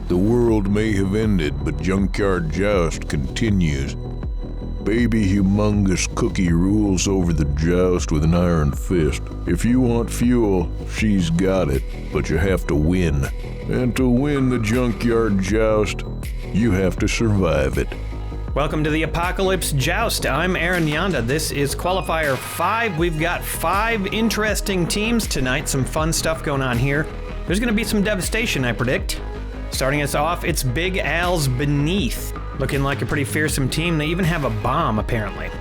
The world may have ended, but Junkyard Joust continues. Baby Humongous Cookie rules over the joust with an iron fist. If you want fuel, she's got it, but you have to win. And to win the Junkyard Joust, you have to survive it. Welcome to the Apocalypse Joust. I'm Aaron Yonda. This is Qualifier 5. We've got 5 interesting teams tonight. Some fun stuff going on here. There's going to be some devastation, I predict. Starting us off, it's Big Al's Beneath. Looking like a pretty fearsome team. They even have a bomb, apparently.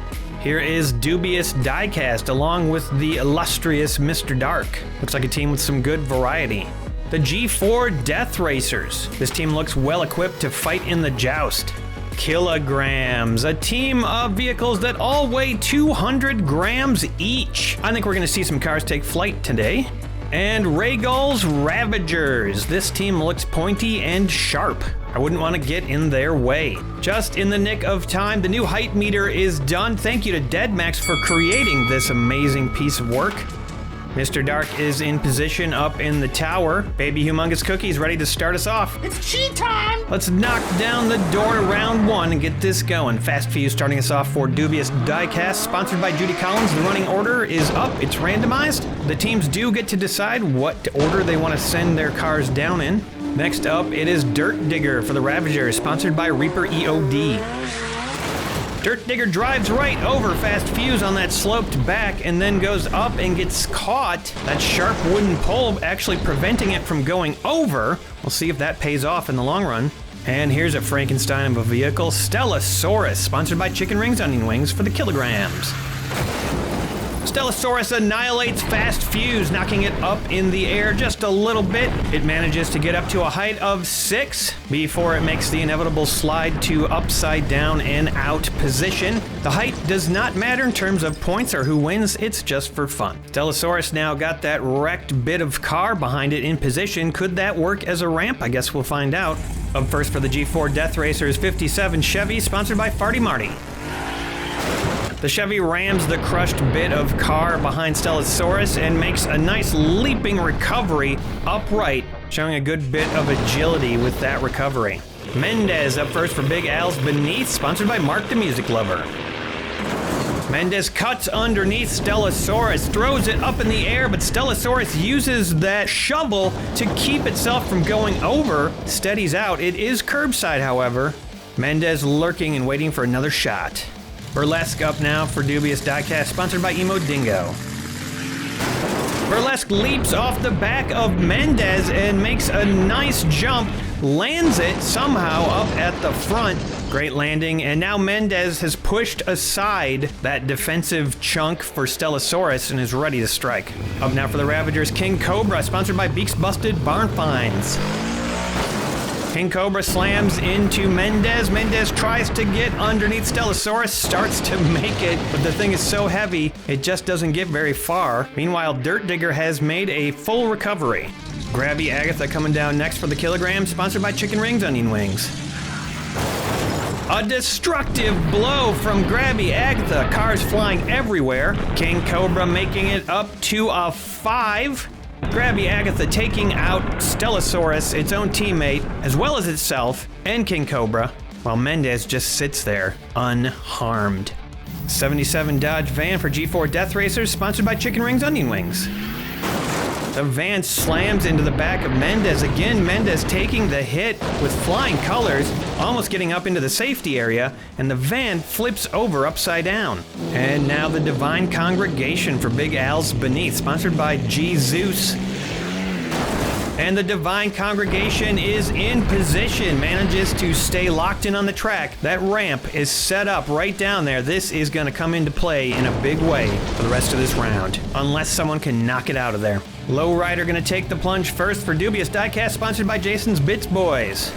Here is Dubious Diecast, along with the illustrious Mr. Dark. Looks like a team with some good variety. The G4 Death Racers. This team looks well equipped to fight in the joust. Kilograms, a team of vehicles that all weigh 200 grams each. I think we're going to see some cars take flight today. And Rhaegal's Ravagers. This team looks pointy and sharp. I wouldn't want to get in their way. Just in the nick of time, the new height meter is done. Thank you to DEADMAXX for creating this amazing piece of work. Mr. Dark is in position up in the tower. Baby Humongous Cookie is ready to start us off. It's cheat time! Let's knock down the door to round 1 and get this going. Fast Fuse starting us off for Dubious Diecast, sponsored by Judy Collins. The running order is up. It's randomized. The teams do get to decide what order they want to send their cars down in. Next up, it is Dirt Digger for the Ravagers, sponsored by Reaper EOD. Dirt Digger drives right over Fast Fuse on that sloped back and then goes up and gets caught. That sharp wooden pole actually preventing it from going over. We'll see if that pays off in the long run. And here's a Frankenstein of a vehicle, Stellasaurus, sponsored by Chicken Rings Onion Wings for the Kilograms. Stellasaurus annihilates Fast Fuse, knocking it up in the air just a little bit. It manages to get up to a height of 6 before it makes the inevitable slide to upside down and out position. The height does not matter in terms of points or who wins, it's just for fun. Stellasaurus now got that wrecked bit of car behind it in position. Could that work as a ramp? I guess we'll find out. Up first for the G4 Death Racers 57 Chevy, sponsored by Farty Marty. The Chevy rams the crushed bit of car behind Stellasaurus and makes a nice leaping recovery upright, showing a good bit of agility with that recovery. Mendez up first for Big Al's Beneath, sponsored by Mark the Music Lover. Mendez cuts underneath Stellasaurus, throws it up in the air, but Stellasaurus uses that shovel to keep itself from going over, steadies out. It is curbside, however. Mendez lurking and waiting for another shot. Burlesque up now for Dubious Diecast, sponsored by Emo Dingo. Burlesque leaps off the back of Mendez and makes a nice jump, lands it somehow up at the front. Great landing, and now Mendez has pushed aside that defensive chunk for Stellasaurus and is ready to strike. Up now for the Ravagers, King Cobra, sponsored by Beaks Busted Barn Finds. King Cobra slams into Mendez. Mendez tries to get underneath Stellasaurus, starts to make it, but the thing is so heavy, it just doesn't get very far. Meanwhile, Dirt Digger has made a full recovery. Grabby Agatha coming down next for the Kilograms, sponsored by Chicken Rings Onion Wings. A destructive blow from Grabby Agatha. Cars flying everywhere. King Cobra making it up to a 5. Grabby Agatha taking out Stellasaurus, its own teammate, as well as itself, and King Cobra, while Mendez just sits there, unharmed. 77 Dodge van for G4 Death Racers, sponsored by Chicken Rings Onion Wings. The van slams into the back of Mendez again. Mendez taking the hit with flying colors, almost getting up into the safety area, and the van flips over upside down. And now the Divine Congregation for Big Al's Beneath, sponsored by G Zeus. And the Divine Congregation is in position, manages to stay locked in on the track. That ramp is set up right down there. This is going to come into play in a big way for the rest of this round, unless someone can knock it out of there. Lowrider going to take the plunge first for Dubious Diecast, sponsored by Jason's Bits Boys.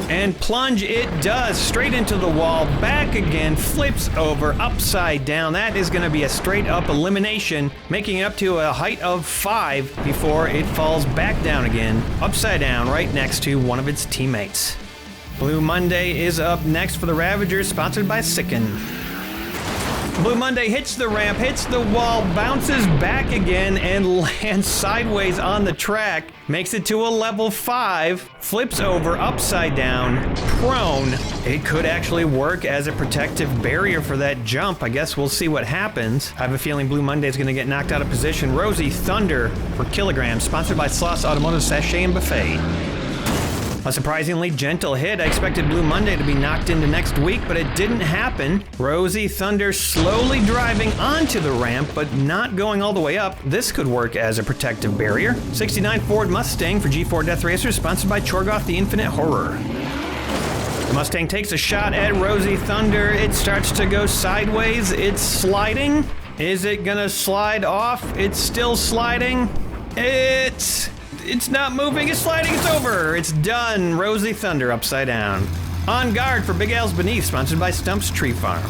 And plunge it does, straight into the wall, back again, flips over, upside down. That is going to be a straight up elimination, making it up to a height of 5 before it falls back down again, upside down, right next to one of its teammates. Blue Monday is up next for the Ravagers, sponsored by Sicken. Blue Monday hits the ramp, hits the wall, bounces back again, and lands sideways on the track. Makes it to a level 5, flips over, upside down, prone. It could actually work as a protective barrier for that jump. I guess we'll see what happens. I have a feeling Blue Monday is going to get knocked out of position. Rosie Thunder for kilograms, sponsored by Sloss Automotive Sachet and Buffet. A surprisingly gentle hit. I expected Blue Monday to be knocked into next week, but it didn't happen. Rosie Thunder slowly driving onto the ramp, but not going all the way up. This could work as a protective barrier. 69 Ford Mustang for G4 Death Racers, sponsored by Chorgoth the Infinite Horror. The Mustang takes a shot at Rosie Thunder. It starts to go sideways. It's sliding. Is it gonna slide off? It's still sliding. It's not moving, it's sliding, it's over. It's done. Rosie Thunder upside down. On Guard for Big Al's Beneath, sponsored by Stump's Tree Farm.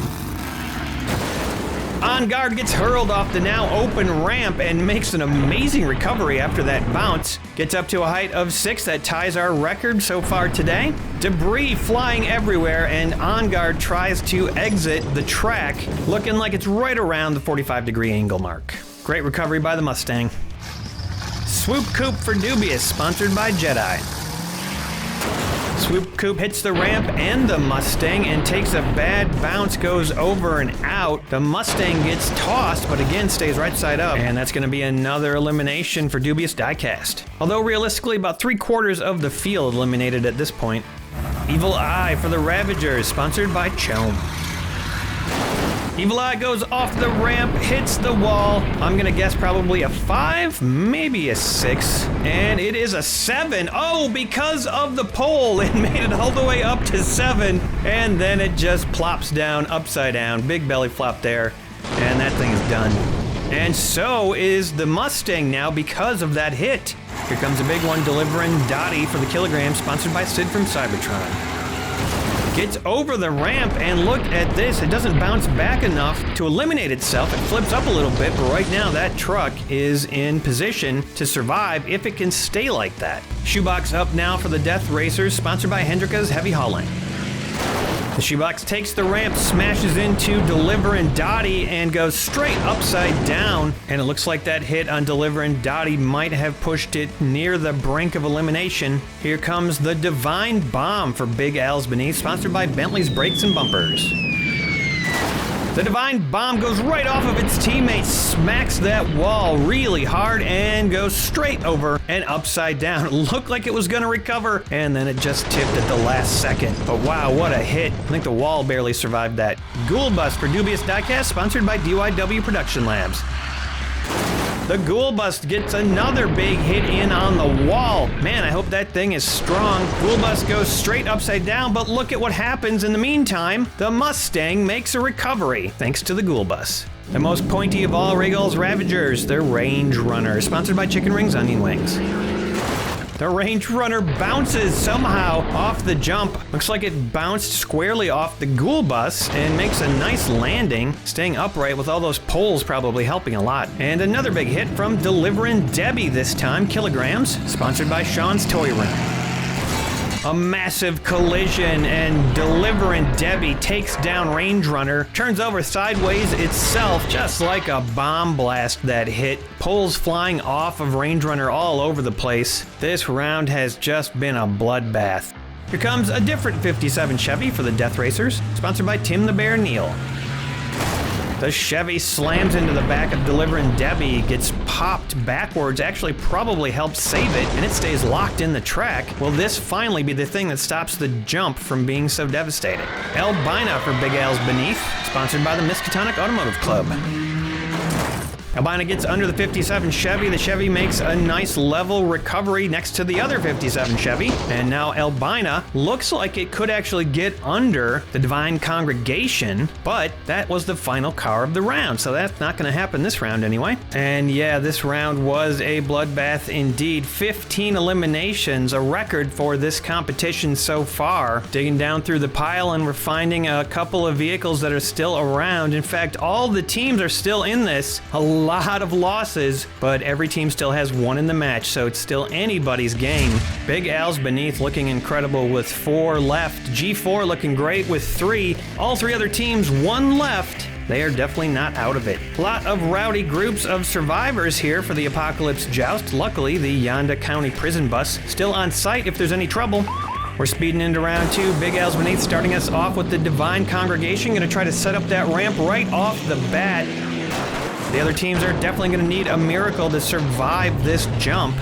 On Guard gets hurled off the now open ramp and makes an amazing recovery after that bounce. Gets up to a height of 6, that ties our record so far today. Debris flying everywhere, and On Guard tries to exit the track, looking like it's right around the 45-degree angle mark. Great recovery by the Mustang. Swoop Coupe for Dubious, sponsored by Jedi. Swoop Coupe hits the ramp and the Mustang and takes a bad bounce, goes over and out. The Mustang gets tossed, but again stays right side up, and that's going to be another elimination for Dubious Diecast. Although realistically, about 3/4 of the field eliminated at this point. Evil Eye for the Ravagers, sponsored by Chome. Evil Eye goes off the ramp, hits the wall. I'm gonna guess probably a 5, maybe a 6, and it is a 7. Oh, because of the pole, it made it all the way up to 7, and then it just plops down, upside down. Big belly flop there, and that thing is done. And so is the Mustang now because of that hit. Here comes a big one, delivering Dottie for the kilogram, sponsored by Sid from Cybertron. Gets over the ramp, and look at this. It doesn't bounce back enough to eliminate itself. It flips up a little bit, but right now that truck is in position to survive if it can stay like that. Shoebox up now for the Death Racers, sponsored by Hendrika's Heavy Hauling. The shoebox takes the ramp, smashes into Deliverin' Dottie, and goes straight upside down. And it looks like that hit on Deliverin' Dottie might have pushed it near the brink of elimination. Here comes the Divine Bomb for Big Al's Beneath, sponsored by Bentley's Brakes and Bumpers. The Divine Bomb goes right off of its teammate, smacks that wall really hard, and goes straight over and upside down. It looked like it was going to recover, and then it just tipped at the last second. But wow, what a hit. I think the wall barely survived that. Ghoul Bust for Dubious Diecast, sponsored by DYW Production Labs. The Ghoul Bust gets another big hit in on the wall. Man, I hope that thing is strong. Ghoul Bust goes straight upside down, but look at what happens in the meantime. The Mustang makes a recovery, thanks to the Ghoul Bust. The most pointy of all Regal's Ravagers, the Range Runner, sponsored by Chicken Rings Onion Wings. The Range Runner bounces somehow off the jump. Looks like it bounced squarely off the Ghoul Bus and makes a nice landing, staying upright with all those poles probably helping a lot. And another big hit from Deliverin' Debbie this time, kilograms, sponsored by Sean's Toy Room. A massive collision, and Deliverin' Debbie takes down Range Runner, turns over sideways itself just like a bomb blast that hit. Poles flying off of Range Runner all over the place. This round has just been a bloodbath. Here comes a different 57 Chevy for the Death Racers, sponsored by Tim the Bear Neal. The Chevy slams into the back of Deliverin' Debbie, gets popped backwards, actually probably helps save it, and it stays locked in the track. Will this finally be the thing that stops the jump from being so devastating? Albina for Big Al's Beneath, sponsored by the Miskatonic Automotive Club. Albina gets under the 57 Chevy. The Chevy makes a nice level recovery next to the other 57 Chevy. And now Albina looks like it could actually get under the Divine Congregation, but that was the final car of the round, so that's not going to happen this round anyway. And yeah, this round was a bloodbath indeed. 15 eliminations, a record for this competition so far. Digging down through the pile, and we're finding a couple of vehicles that are still around. In fact, all the teams are still in this. A lot of losses, but every team still has one in the match, so it's still anybody's game. Big Al's Beneath looking incredible with 4 left. G4 looking great with 3. All 3 other teams 1 left. they are definitely not out of it. A lot of rowdy groups of survivors here for the Apocalypse Joust. Luckily, the Yonda County prison bus still on site if there's any trouble. We're speeding into round 2. Big Al's beneath, starting us off with the Divine Congregation. Gonna try to set up that ramp right off the bat. The other teams are definitely gonna need a miracle to survive this jump.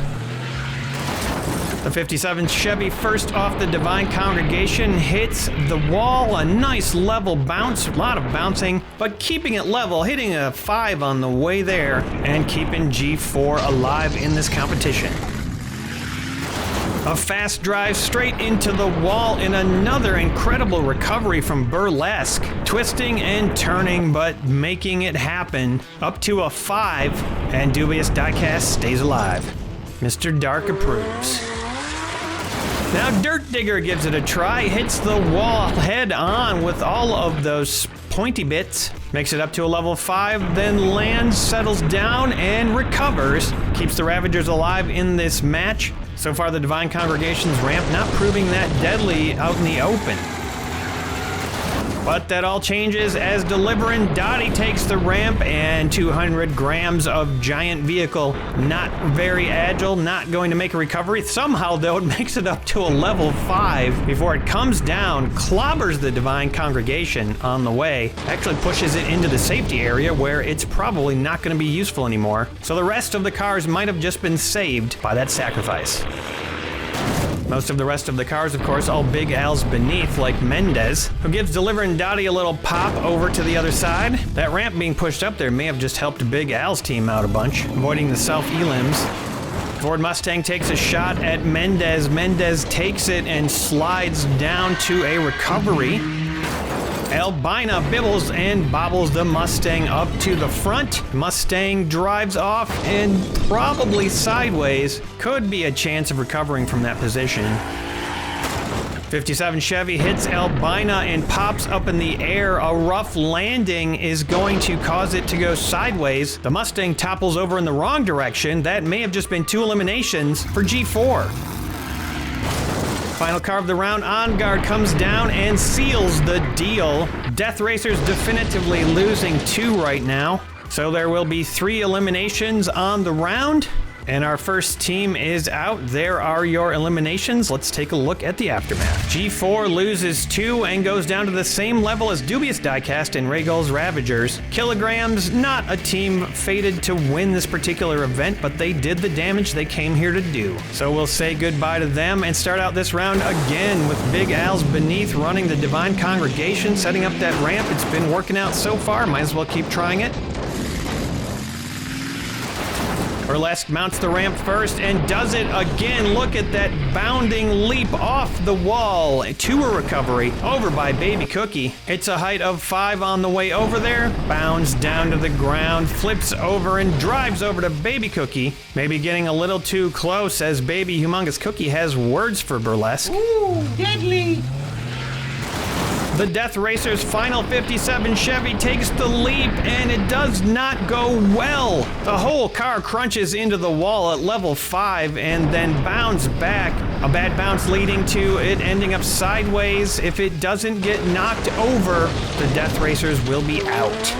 The 57 Chevy first off the Divine Congregation hits the wall. A nice level bounce, a lot of bouncing, but keeping it level, hitting a 5 on the way there, and keeping G4 alive in this competition. A fast drive straight into the wall in another incredible recovery from Burlesque. Twisting and turning, but making it happen. Up to a 5, and Dubious Diecast stays alive. Mr. Dark approves. Now Dirt Digger gives it a try, hits the wall head on with all of those pointy bits. Makes it up to a level 5, then lands, settles down, and recovers. Keeps the Ravagers alive in this match. So far, the Divine Congregation's ramp not proving that deadly out in the open. But that all changes as Deliverin' Dottie takes the ramp, and 200 grams of giant vehicle. Not very agile, not going to make a recovery. Somehow, though, it makes it up to a level 5 before it comes down, clobbers the Divine Congregation on the way, actually pushes it into the safety area where it's probably not going to be useful anymore. So the rest of the cars might have just been saved by that sacrifice. Most of the rest of the cars, of course, all Big Al's beneath, like Mendez, who gives Deliverin' Dottie a little pop over to the other side. That ramp being pushed up there may have just helped Big Al's team out a bunch, avoiding the self-elims. Ford Mustang takes a shot at Mendez. Mendez takes it and slides down to a recovery. Albina bibbles and bobbles the Mustang up to the front. Mustang drives off and probably sideways. Could be a chance of recovering from that position. 57 Chevy hits Albina and pops up in the air. A rough landing is going to cause it to go sideways. The Mustang topples over in the wrong direction. That may have just been 2 eliminations for G4. Final car of the round, On Guard, comes down and seals the deal. Death Racers definitively losing 2 right now. So there will be 3 eliminations on the round. And our first team is out. There are your eliminations. Let's take a look at the aftermath. G4 loses 2 and goes down to the same level as Dubious Diecast and Rhaegal's Ravagers. Kilograms, not a team fated to win this particular event, but they did the damage they came here to do. So we'll say goodbye to them and start out this round again with Big Al's beneath running the Divine Congregation, setting up that ramp. It's been working out so far. Might as well keep trying it. Burlesque mounts the ramp first and does it again. Look at that bounding leap off the wall to a recovery over by Baby Cookie. It's a height of 5 on the way over there. Bounds down to the ground, flips over and drives over to Baby Cookie. Maybe getting a little too close as Baby Humongous Cookie has words for Burlesque. Ooh, deadly! The Death Racer's final 57 Chevy takes the leap, and it does not go well. The whole car crunches into the wall at level 5 and then bounds back. A bad bounce leading to it ending up sideways. If it doesn't get knocked over, the Death Racers will be out.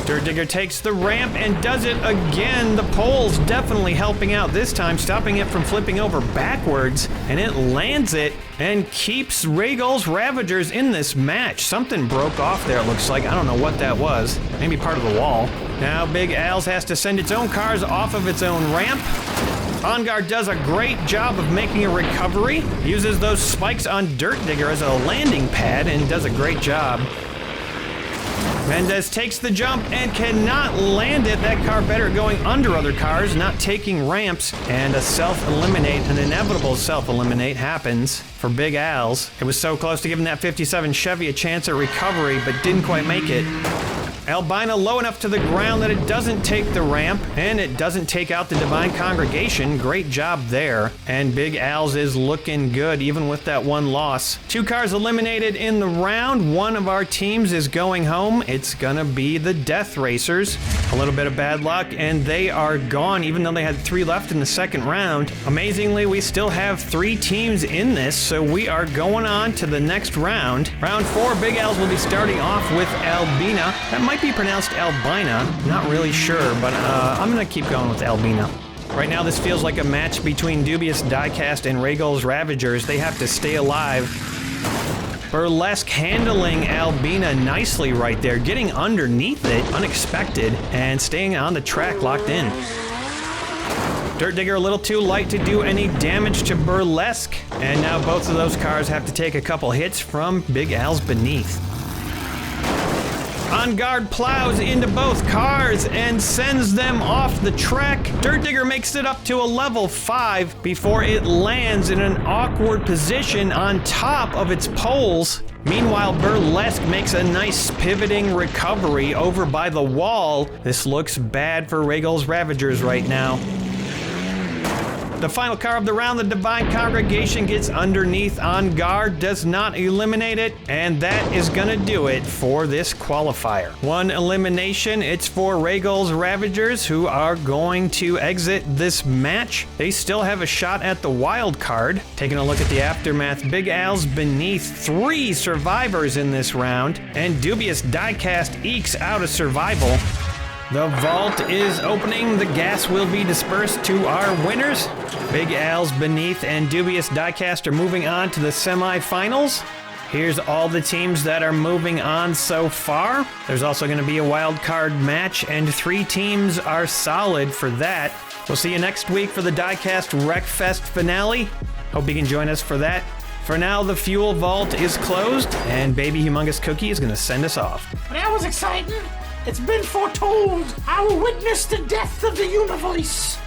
Dirt Digger takes the ramp and does it again. The pole's definitely helping out this time, stopping it from flipping over backwards, and it lands it and keeps Rhaegal's Ravagers in this match. Something broke off there, it looks like. I don't know what that was. Maybe part of the wall. Now Big Al's has to send its own cars off of its own ramp. On Guard does a great job of making a recovery, uses those spikes on Dirt Digger as a landing pad and does a great job. Mendez takes the jump and cannot land it. That car better going under other cars, not taking ramps, and a self-eliminate, an inevitable self-eliminate happens for Big Al's. It was so close to giving that 57 Chevy a chance at recovery, but didn't quite make it. Albina low enough to the ground that it doesn't take the ramp, and it doesn't take out the Divine Congregation. Great job there. And Big Al's is looking good, even with that one loss. 2 cars eliminated in the round. One of our teams is going home. It's gonna be the Death Racers. A little bit of bad luck, and they are gone, even though they had 3 left in the second round. Amazingly, we still have 3 teams in this, so we are going on to the next round. Round 4, Big Al's will be starting off with Albina. That might be pronounced Albina, not really sure, but I'm gonna keep going with Albina. Right now this feels like a match between Dubious Diecast and Rhaegal's Ravagers. They have to stay alive. Burlesque handling Albina nicely right there, getting underneath it, unexpected, and staying on the track locked in. Dirt Digger a little too light to do any damage to Burlesque, and now both of those cars have to take a couple hits from Big Al's beneath. On guard plows into both cars and sends them off the track. Dirt Digger makes it up to a level 5 before it lands in an awkward position on top of its poles. Meanwhile, Burlesque makes a nice pivoting recovery over by the wall. This looks bad for Rhaegal's Ravagers right now. The final car of the round, the Divine Congregation, gets underneath on guard, does not eliminate it, and that is gonna do it for this qualifier. 1 elimination, it's for Rhaegal's Ravagers, who are going to exit this match. They still have a shot at the wild card. Taking a look at the aftermath, Big Al's beneath 3 survivors in this round, and Dubious Diecast ekes out a survival. The vault is opening. The gas will be dispersed to our winners. Big Al's beneath and Dubious Diecast are moving on to the semifinals. Here's all the teams that are moving on so far. There's also going to be a wild card match, and 3 teams are solid for that. We'll see you next week for the Diecast Wreckfest finale. Hope you can join us for that. For now, the fuel vault is closed, and Baby Humongous Cookie is going to send us off. That was exciting. It's been foretold. I will witness the death of the universe.